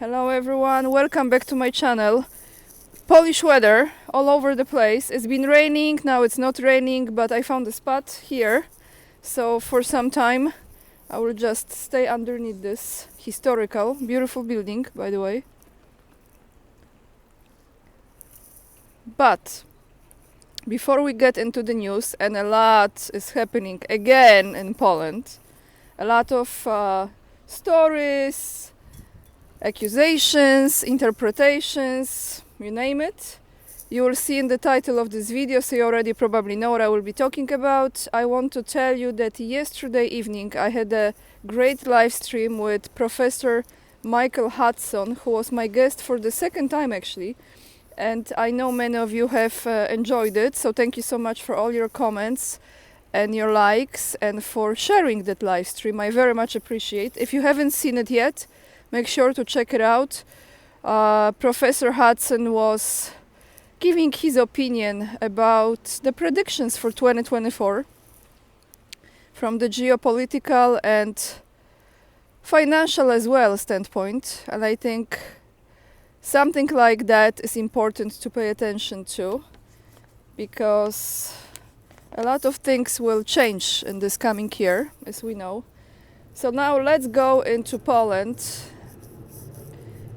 Hello everyone, welcome back to my channel. Polish weather all over the place. It's been raining, now it's not raining, but I found a spot here. So for some time I will just stay underneath this historical, beautiful building, by the way. But before we get into the news, and a lot is happening again in Poland, a lot of stories, accusations, interpretations, you name it. You will see in the title of this video, so you already probably know what I will be talking about. I want to tell you that yesterday evening I had a great live stream with Professor Michael Hudson, who was my guest for the second time actually. And I know many of you have enjoyed it, so thank you so much for all your comments and your likes and for sharing that live stream. I very much appreciate. If you haven't seen it yet, make sure to check it out. Professor Hudson was giving his opinion about the predictions for 2024 from the geopolitical and financial as well standpoint. And I think something like that is important to pay attention to, because a lot of things will change in this coming year, as we know. So now let's go into Poland.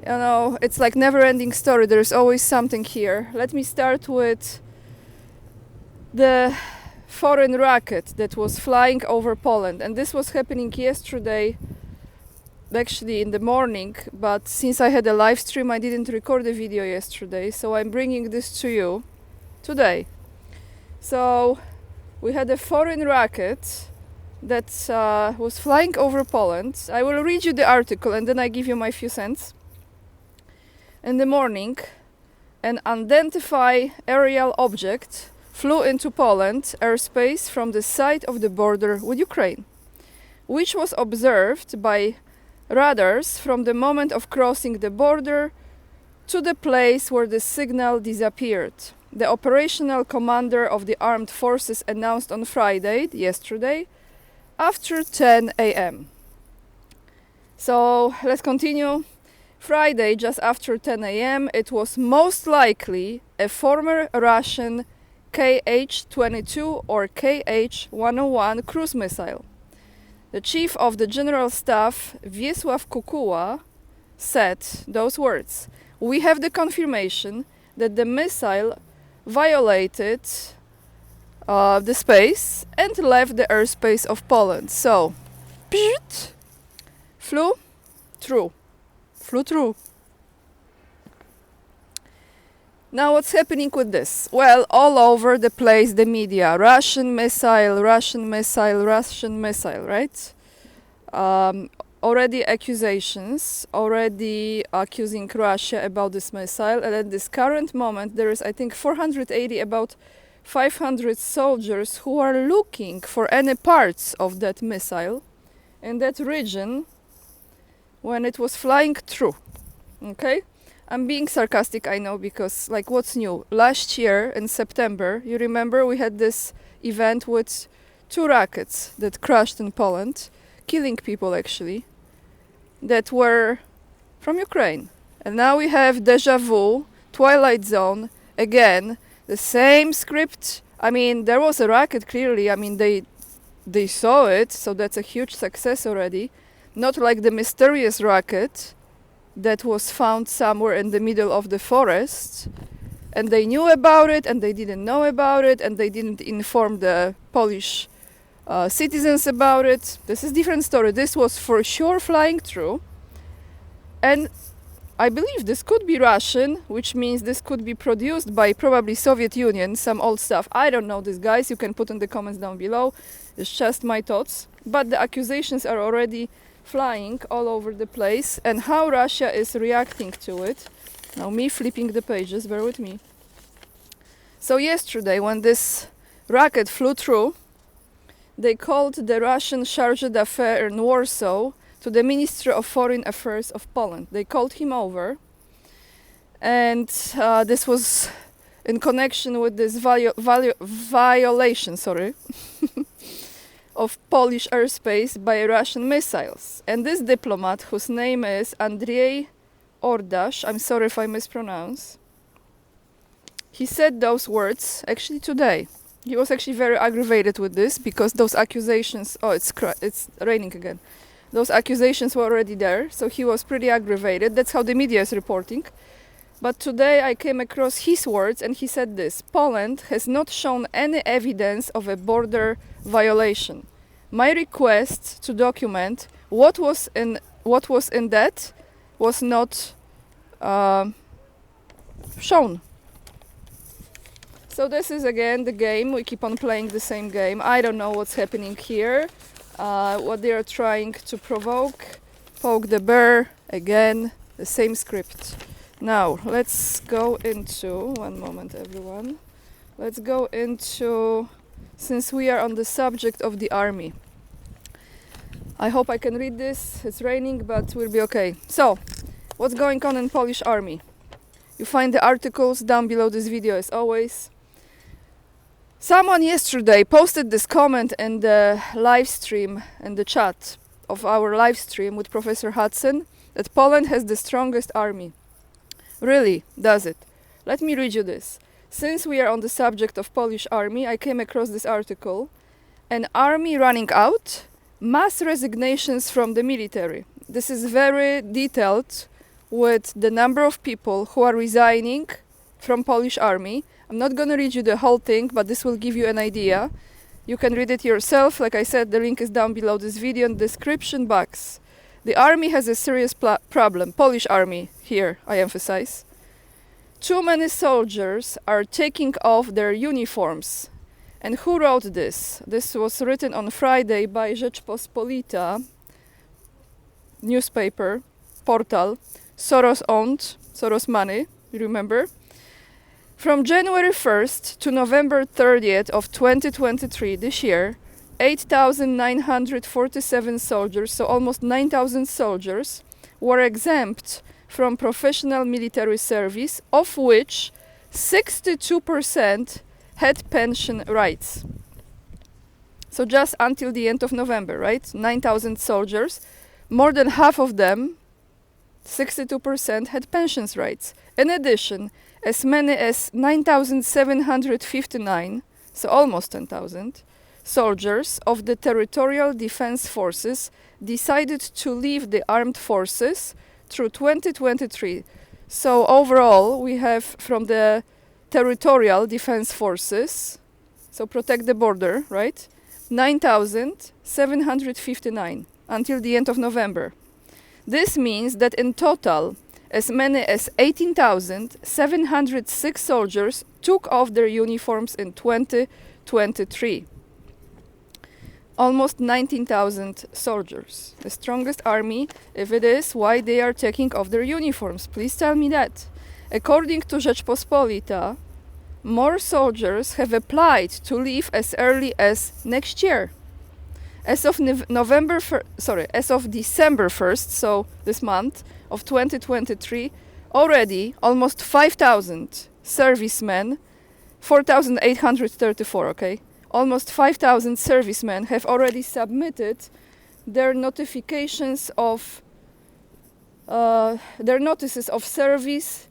You know, it's like never-ending story. There's always something here. Let me start with the foreign rocket that was flying over Poland. And this was happening yesterday, actually in the morning. But since I had a live stream, I didn't record the video yesterday. So I'm bringing this to you today. So we had a foreign rocket that was flying over Poland. I will read you the article and then I give you my few cents. In the morning, an unidentified aerial object flew into Poland airspace from the side of the border with Ukraine, which was observed by radars from the moment of crossing the border to the place where the signal disappeared. The operational commander of the armed forces announced on Friday, yesterday, after 10 a.m. So let's continue. Friday, just after 10 a.m., it was most likely a former Russian Kh-22 or Kh-101 cruise missile. The chief of the General Staff, Wiesław Kukuła, said those words: "We have the confirmation that the missile violated the space and left the airspace of Poland." So, flew through. Now what's happening with this? Well, all over the place, the media, Russian missile, right? Already accusations, already accusing Russia about this missile, and at this current moment there is, I think, 480, about 500 soldiers who are looking for any parts of that missile in that region when it was flying through. Okay? I'm being sarcastic, I know, because, like, what's new? Last year in September, you remember we had this event with 2 rockets that crashed in Poland, killing people actually, that were from Ukraine. And now we have Deja Vu, Twilight Zone, again, the same script. I mean, there was a rocket, clearly. I mean, they saw it, so that's a huge success already. Not like the mysterious rocket that was found somewhere in the middle of the forest, and they knew about it and they didn't know about it and they didn't inform the Polish citizens about it. This is a different story. This was for sure flying through, and I believe this could be Russian, which means this could be produced by probably Soviet Union, some old stuff. I don't know this, guys. You can put in the comments down below. It's just my thoughts. But the accusations are already flying all over the place, and how Russia is reacting to it. Now me flipping the pages, bear with me. So yesterday, when this rocket flew through, they called the Russian charge d'affaires in Warsaw to the Ministry of Foreign Affairs of Poland. They called him over, and this was in connection with this violation, of Polish airspace by Russian missiles. And this diplomat, whose name is Andrzej Ordash, I'm sorry if I mispronounce, he said those words actually today. He was actually very aggravated with this because those accusations, it's raining again. Those accusations were already there, so he was pretty aggravated. That's how the media is reporting. But today I came across his words and he said this: Poland has not shown any evidence of a border violation. My request to document what was in that was not shown. So this is again the game. We keep on playing the same game. I don't know what's happening here. What they are trying to provoke. Poke the bear. Again, the same script. Now, let's go into... One moment, everyone. Let's go into... Since we are on the subject of the army. I hope I can read this. It's raining, but we'll be okay. So, what's going on in Polish army? You find the articles down below this video as always. Someone yesterday posted this comment in the live stream, in the chat of our live stream with Professor Hudson, that Poland has the strongest army. Really, does it? Let me read you this. Since we are on the subject of Polish army, I came across this article. An army running out, mass resignations from the military. This is very detailed with the number of people who are resigning from Polish army. I'm not going to read you the whole thing, but this will give you an idea. You can read it yourself. Like I said, the link is down below this video in the description box. The army has a serious problem. Polish army, here, I emphasize. Too many soldiers are taking off their uniforms. And who wrote this? This was written on Friday by Rzeczpospolita newspaper, portal, Soros-owned, Soros money, you remember? From January 1st to November 30th of 2023, this year, 8,947 soldiers, so almost 9,000 soldiers, were exempt from professional military service, of which 62% had pension rights. So just until the end of November, right? 9,000 soldiers, more than half of them, 62%, had pensions rights. In addition, as many as 9,759, so almost 10,000, soldiers of the Territorial Defense Forces decided to leave the armed forces through 2023. So overall, we have from the Territorial Defense Forces, so protect the border, right? 9,759 until the end of November. This means that in total, as many as 18,706 soldiers took off their uniforms in 2023. Almost 19,000 soldiers. The strongest army. If it is, why they are taking off their uniforms? Please tell me that. According to Rzeczpospolita, more soldiers have applied to leave as early as next year. As of December 1st, so this month of 2023, already almost 5,000 servicemen, 4,834, okay? Almost 5,000 servicemen have already submitted their notifications of their notices of service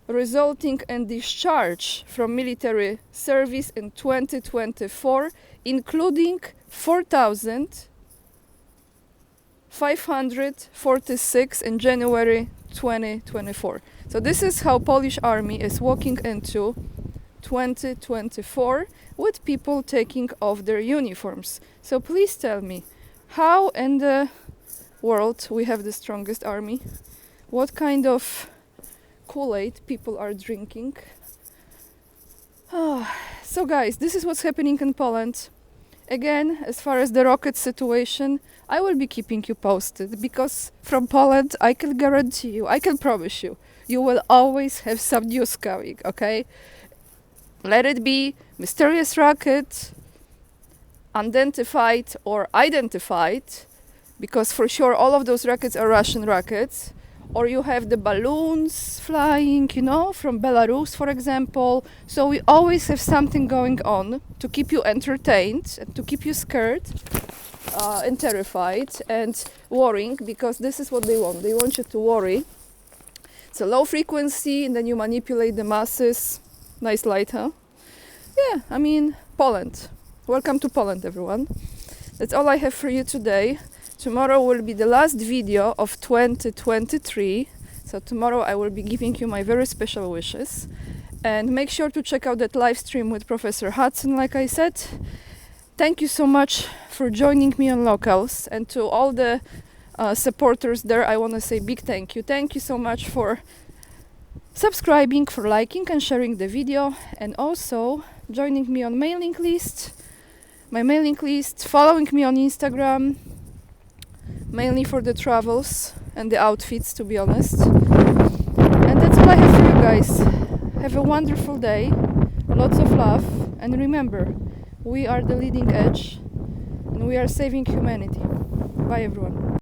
resulting in discharge from military service in 2024, including 4,546 in January 2024. So this is how Polish army is walking into 2024 with people taking off their uniforms. So please tell me, how in the world we have the strongest army? What kind of Kool-Aid people are drinking? So guys, this is what's happening in Poland. Again, as far as the rocket situation, I will be keeping you posted, because from Poland I can guarantee you, I can promise you, you will always have some news coming, okay? Let it be mysterious rocket, unidentified or identified, because for sure all of those rockets are Russian rockets, or you have the balloons flying, you know, from Belarus, for example. So we always have something going on to keep you entertained and to keep you scared and terrified and worrying, because this is what they want. They want you to worry It's a low frequency, and then you manipulate the masses. Nice light, huh? Yeah, I mean, Poland. Welcome to Poland, everyone. That's all I have for you today. Tomorrow will be the last video of 2023. So tomorrow I will be giving you my very special wishes. And make sure to check out that live stream with Professor Hudson, like I said. Thank you so much for joining me on Locals. And to all the supporters there, I want to say big thank you. Thank you so much for subscribing, for liking and sharing the video, and also joining me on mailing list. My mailing list, following me on Instagram, mainly for the travels and the outfits, to be honest. And that's all I have for you guys. Have a wonderful day, lots of love, and remember, we are the leading edge and we are saving humanity. Bye everyone.